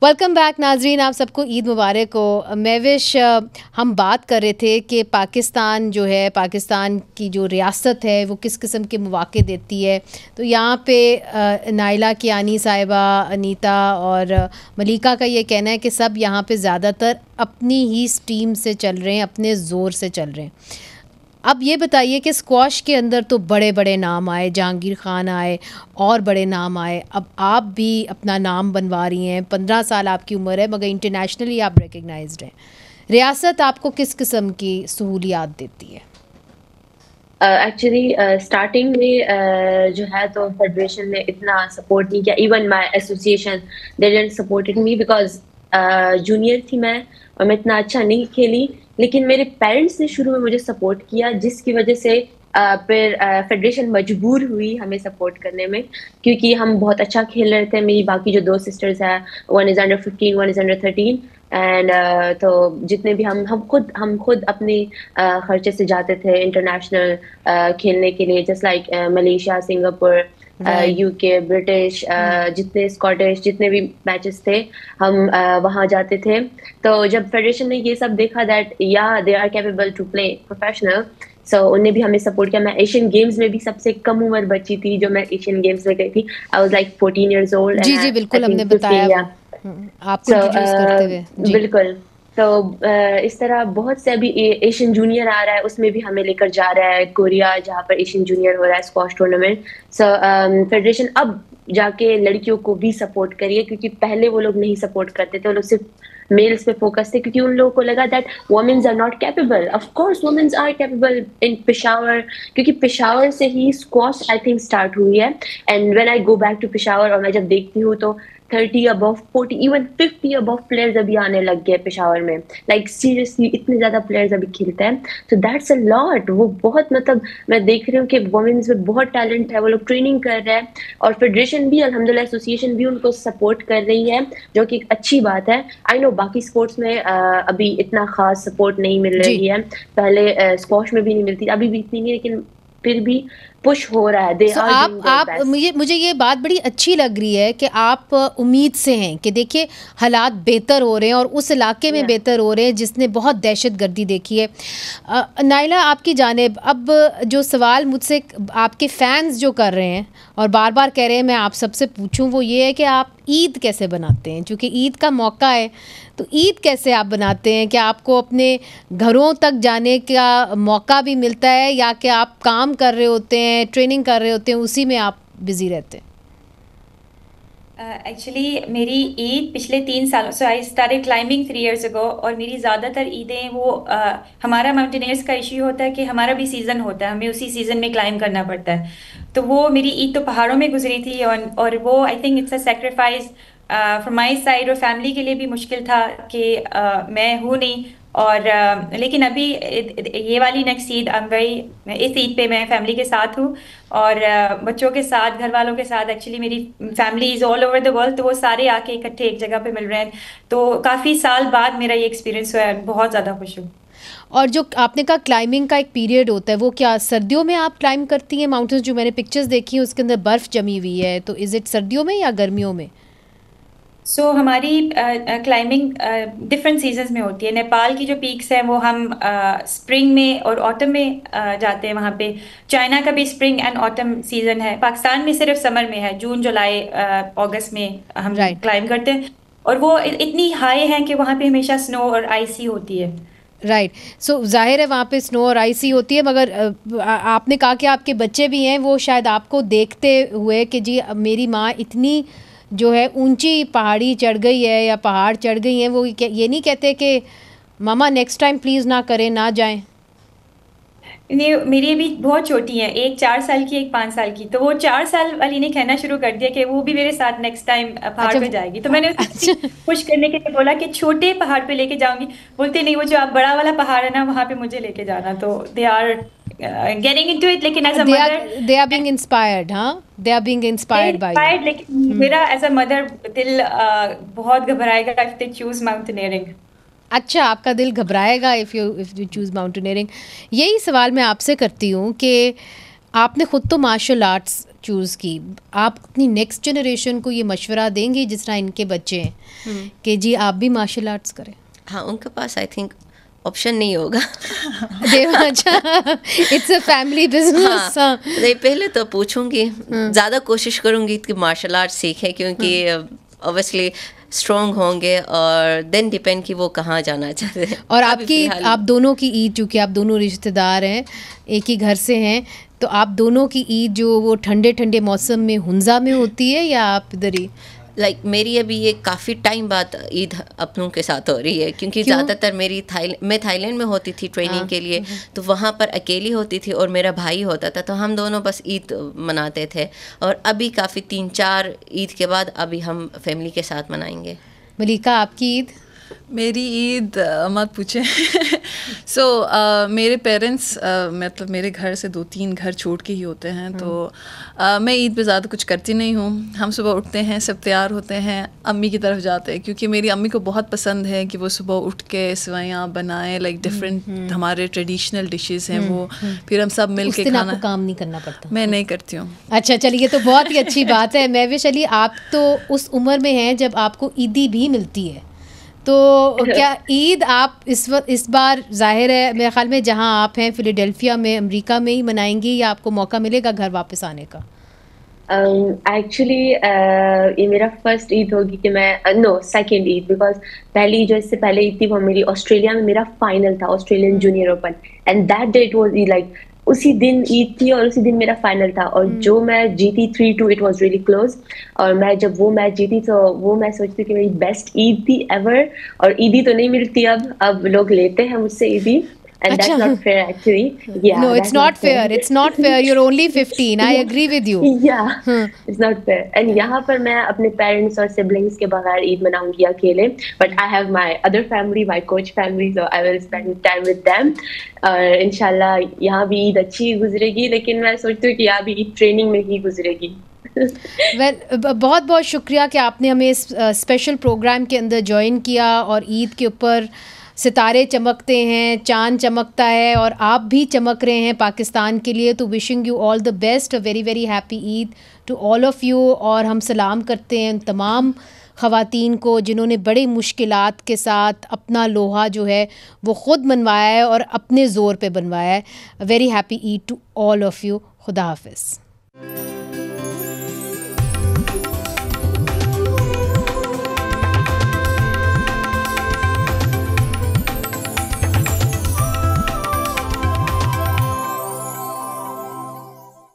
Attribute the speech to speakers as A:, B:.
A: Welcome back नाजरीन, आप सबको ईद मुबारक हो। महविश, हम बात कर रहे थे कि पाकिस्तान जो है, पाकिस्तान की जो रियासत है वो किस किस्म के मौक़े देती है। तो यहाँ पे नाइला कियानी साहिबा, अनीता और मलिका का ये कहना है कि सब यहाँ पे ज़्यादातर अपनी ही स्टीम से चल रहे हैं, अपने ज़ोर से चल रहे हैं। अब ये बताइए कि स्क्वॉश के अंदर तो बड़े बड़े नाम आए, जहांगीर खान आए और बड़े नाम आए। अब आप भी अपना नाम बनवा रही हैं, 15 साल आपकी उम्र है, मगर इंटरनेशनली आप रिकग्नाइज्ड हैं। रियासत आपको किस किस्म की सहूलियात देती है?
B: एक्चुअली स्टार्टिंग में जो है तो फेडरेशन ने इतना सपोर्ट नहीं किया। Even my association they didn't supported me because junior थी मैं और मैं इतना अच्छा नहीं खेली। लेकिन मेरे पेरेंट्स ने शुरू में मुझे सपोर्ट किया, जिसकी वजह से फिर फेडरेशन मजबूर हुई हमें सपोर्ट करने में, क्योंकि हम बहुत अच्छा खेल रहे थे। मेरी बाकी जो दो सिस्टर्स हैं, one is under 15, one is under 13 and तो जितने भी हम खुद अपने खर्चे से जाते थे इंटरनेशनल खेलने के लिए, just like Malaysia, Singapore, UK, British, जितने स्कॉटिश, जितने भी मैचेस थे हम वहाँ जाते थे। तो जब फेडरेशन ने ये सब देखा दैट या they are capable to play professional, so उन्हें भी हमें सपोर्ट किया। मैं एशियन गेम्स में भी सबसे कम उम्र बच्ची थी जो मैं एशियन गेम्स में गई थी। I was like 14 years old।
A: जी जी बिल्कुल, हमने बताया आपको इंट्रोड्यूस करते हुए। जी
B: बिल्कुल। तो इस तरह बहुत से अभी एशियन जूनियर आ रहा है, उसमें भी हमें लेकर जा रहा है कोरिया, जहाँ पर एशियन जूनियर हो रहा है स्क्वॉश टूर्नामेंट। सो फेडरेशन अब जाके लड़कियों को भी सपोर्ट करिए, क्योंकि पहले वो लोग नहीं सपोर्ट करते थे, वो लोग सिर्फ मेल्स पे फोकस थे, क्योंकि उन लोगों को लगा that womens are not capable. Of course womens are capable in Peshawar, क्योंकि पेशावर से ही स्क्वॉश आई थिंक स्टार्ट हुई है। And when I go back to Peshawar और मैं जब देखती हूँ तो 30 above, 40, इवन 50 above प्लेयर्स अभी आने लग गए पेशावर में। लाइक सीरियसली इतने ज्यादा प्लेयर्स अभी खेलते हैं, तो दैट्स अ लॉट। वो बहुत, मतलब मैं देख रही हूँ कि वुमेन्स में बहुत टैलेंट है, वो लोग ट्रेनिंग कर रहे हैं और फेडरेशन भी अल्हम्दुलिल्लाह, एसोसिएशन भी उनको सपोर्ट कर रही है, जो कि एक अच्छी बात है। आई नो बाकी स्पोर्ट्स में अभी इतना खास सपोर्ट नहीं मिल रही है, पहले स्क्वॉश में भी नहीं मिलती, अभी भी इतनी नहीं, लेकिन फिर भी पुश हो रहा है।
A: So, आप मुझे ये बात बड़ी अच्छी लग रही है कि आप उम्मीद से हैं कि देखिए हालात बेहतर हो रहे हैं और उस इलाके में बेहतर हो रहे हैं जिसने बहुत दहशतगर्दी देखी है। नाइला, आपकी जानिब अब जो सवाल मुझसे आपके फैंस जो कर रहे हैं और बार बार कह रहे हैं मैं आप सबसे पूछूं, वो ये है कि आप ईद कैसे बनाते हैं? क्योंकि ईद का मौका है, तो ईद कैसे आप बनाते हैं? क्या आपको अपने घरों तक जाने का मौका भी मिलता है, या कि आप काम कर रहे होते हैं, ट्रेनिंग कर रहे होते हैं, उसी में आप बिजी रहते हैं?
C: एक्चुअली मेरी ईद पिछले 3 सालों से, I started climbing 3 years ago, और मेरी ज़्यादातर ईदें वो हमारा माउंटेनियर्स का इश्यू होता है कि हमारा भी सीज़न होता है, हमें उसी सीज़न में क्लाइंब करना पड़ता है। तो वो मेरी ईद तो पहाड़ों में गुजरी थी, और वो I think it's a sacrifice from my side, और फैमिली के लिए भी मुश्किल था कि मैं हूँ नहीं। और लेकिन अभी ये वाली नेक्स्ट ईद इस ईद पे मैं फैमिली के साथ हूँ, और बच्चों के साथ, घर वालों के साथ। एक्चुअली मेरी family is all over the world, तो वो सारे आके इकट्ठे एक जगह पे मिल रहे हैं। तो काफ़ी साल बाद मेरा ये एक्सपीरियंस हुआ है, बहुत ज़्यादा खुश हूँ।
A: और जो आपने कहा क्लाइंबिंग का एक पीरियड होता है, वो क्या सर्दियों में आप क्लाइंब करती हैं माउंटेन्स? जो मैंने पिक्चर्स देखी हैं उसके अंदर बर्फ़ जमी हुई है, तो इज़ इट सर्दियों में या गर्मियों में?
C: सो हमारी क्लाइंबिंग डिफरेंट सीजन्स में होती है। नेपाल की जो पीक्स हैं वो हम स्प्रिंग में और ऑटम में जाते हैं वहाँ पे। चाइना का भी स्प्रिंग एंड ऑटम सीजन है। पाकिस्तान में सिर्फ समर में है, जून, जुलाई, अगस्त में हम क्लाइंब करते हैं, और वो इतनी हाई है कि वहाँ पे हमेशा स्नो और आइसी होती है।
A: राइट। सो जाहिर है वहाँ पे स्नो और आइसी होती है, मगर आपने कहा कि आपके बच्चे भी हैं, वो शायद आपको देखते हुए कि जी मेरी माँ इतनी जो है ऊंची पहाड़ी चढ़ गई है या पहाड़ चढ़ गई हैं, वो ये नहीं कहते कि मामा नेक्स्ट टाइम प्लीज़ ना करें, ना जाएं?
C: नहीं, मेरी भी बहुत छोटी है, एक 4 साल की, एक 5 साल की। तो वो 4 साल वाली ने कहना शुरू कर दिया कि वो भी मेरे साथ नेक्स्ट टाइम पहाड़ पे जाएगी। तो मैंने उसको खुश करने के लिए बोला कि छोटे पहाड़ पे लेके जाऊंगी। बोलते नहीं, वो जो आप बड़ा वाला पहाड़ है ना, वहाँ पे मुझे लेके जाना। तो they are getting into it, लेकिन as a mother
A: they are being inspired. हाँ, they are being inspired by.
C: लेकिन मेरा एज अ मदर दिल बहुत घबराएगा इफ दे चूज माउंटेनियरिंग।
A: अच्छा, आपका दिल घबराएगा इफ़ यू चूज़ माउंटेनियरिंग। यही सवाल मैं आपसे करती हूँ कि आपने ख़ुद तो मार्शल आर्ट्स चूज़ की, आप अपनी नेक्स्ट जनरेशन को ये मशवरा देंगे जिस तरह इनके बच्चे हैं कि जी आप भी मार्शल आर्ट्स करें?
D: हाँ, उनके पास आई थिंक ऑप्शन नहीं होगा।
A: अच्छा, इट्स अ फैमिली बिजनेस।
D: हाँ, नहीं, पहले तो पूछूंगी, ज़्यादा कोशिश करूंगी कि मार्शल आर्ट सीखें, क्योंकि ऑब्वियसली स्ट्रॉन्ग होंगे, और देन डिपेंड कि वो कहाँ जाना चाहते हैं।
A: और आप दोनों की ईद, चूँकि आप दोनों रिश्तेदार हैं, एक ही घर से हैं, तो आप दोनों की ईद जो वो ठंडे ठंडे मौसम में हुंजा में होती है या आप इधर ही?
D: मेरी अभी ये काफ़ी टाइम बाद ईद अपनों के साथ हो रही है, क्योंकि ज़्यादातर मैं थाईलैंड में होती थी ट्रेनिंग के लिए, तो वहाँ पर अकेली होती थी और मेरा भाई होता था, तो हम दोनों बस ईद मनाते थे। और अभी काफ़ी 3-4 ईद के बाद अभी हम फैमिली के साथ मनाएंगे।
A: मलिका, आपकी ईद?
E: मेरी ईद मत पूछें। सो मेरे पेरेंट्स मतलब मेरे घर से 2-3 घर छोड़ के ही होते हैं, तो मैं ईद पे ज़्यादा कुछ करती नहीं हूँ। हम सुबह उठते हैं, सब तैयार होते हैं, अम्मी की तरफ जाते हैं, क्योंकि मेरी अम्मी को बहुत पसंद है कि वो सुबह उठ के सेवइयाँ बनाएं, लाइक डिफरेंट हमारे ट्रेडिशनल डिशेस हैं वो, फिर हम सब मिल के खाना।
A: काम नहीं करना पड़ता? मैं
E: नहीं करती हूँ।
A: अच्छा, चलिए, तो बहुत ही अच्छी बात है। महविश अली, आप तो उस उम्र में हैं जब आपको ईदी भी मिलती है, तो क्या ईद आप इस बार ज़ाहिर है मेरे ख्याल में जहाँ आप हैं फिलाडेल्फिया में, अमेरिका में ही मनाएंगी, या आपको मौका मिलेगा घर वापस आने का?
B: एक्चुअली ये मेरा फर्स्ट ईद होगी कि मैं सेकंड ईद, बिकॉज पहली जो इससे पहले ईद थी वो मेरी ऑस्ट्रेलिया में, मेरा फाइनल था Australian junior open, and that date was like उसी दिन ईद थी और उसी दिन मेरा फाइनल था, और जो मैं जीती 3-2, इट वाज रियली क्लोज। और मैं जब वो मैच जीती तो वो मैं सोचती कि मेरी बेस्ट ईद थी एवर, और ईदी तो नहीं मिलती अब लोग लेते हैं मुझसे ईदी, and that's not fair actually. Yeah,
A: no, it's not fair. It's not fair. You're only 15. I agree with you.
B: Yeah, it's not fair. And यहाँ पर मैं अपने पेरेंट्स और सिबलिंग्स के बगैर ईद मनाऊंगी अकेले, but I have my other family, my coach family, so I will spend time with them. और इंशाल्लाह यहाँ भी ईद अच्छी गुजरेगी, लेकिन मैं सोचती हूँ कि यहाँ भी ईद ट्रेनिंग में ही गुजरेगी।
A: बहुत बहुत शुक्रिया कि आपने हमें इस स्पेशल प्रोग्राम के अंदर ज्वाइन किया, और ईद के ऊपर सितारे चमकते हैं, चांद चमकता है, और आप भी चमक रहे हैं पाकिस्तान के लिए। तो wishing you all the best, a very very happy Eid to all of you. और हम सलाम करते हैं तमाम ख़वातीन को जिन्होंने बड़ी मुश्किलात के साथ अपना लोहा जो है वो ख़ुद बनवाया है और अपने ज़ोर पे बनवाया है। Very happy Eid to all of you. खुदा हाफ़िज़।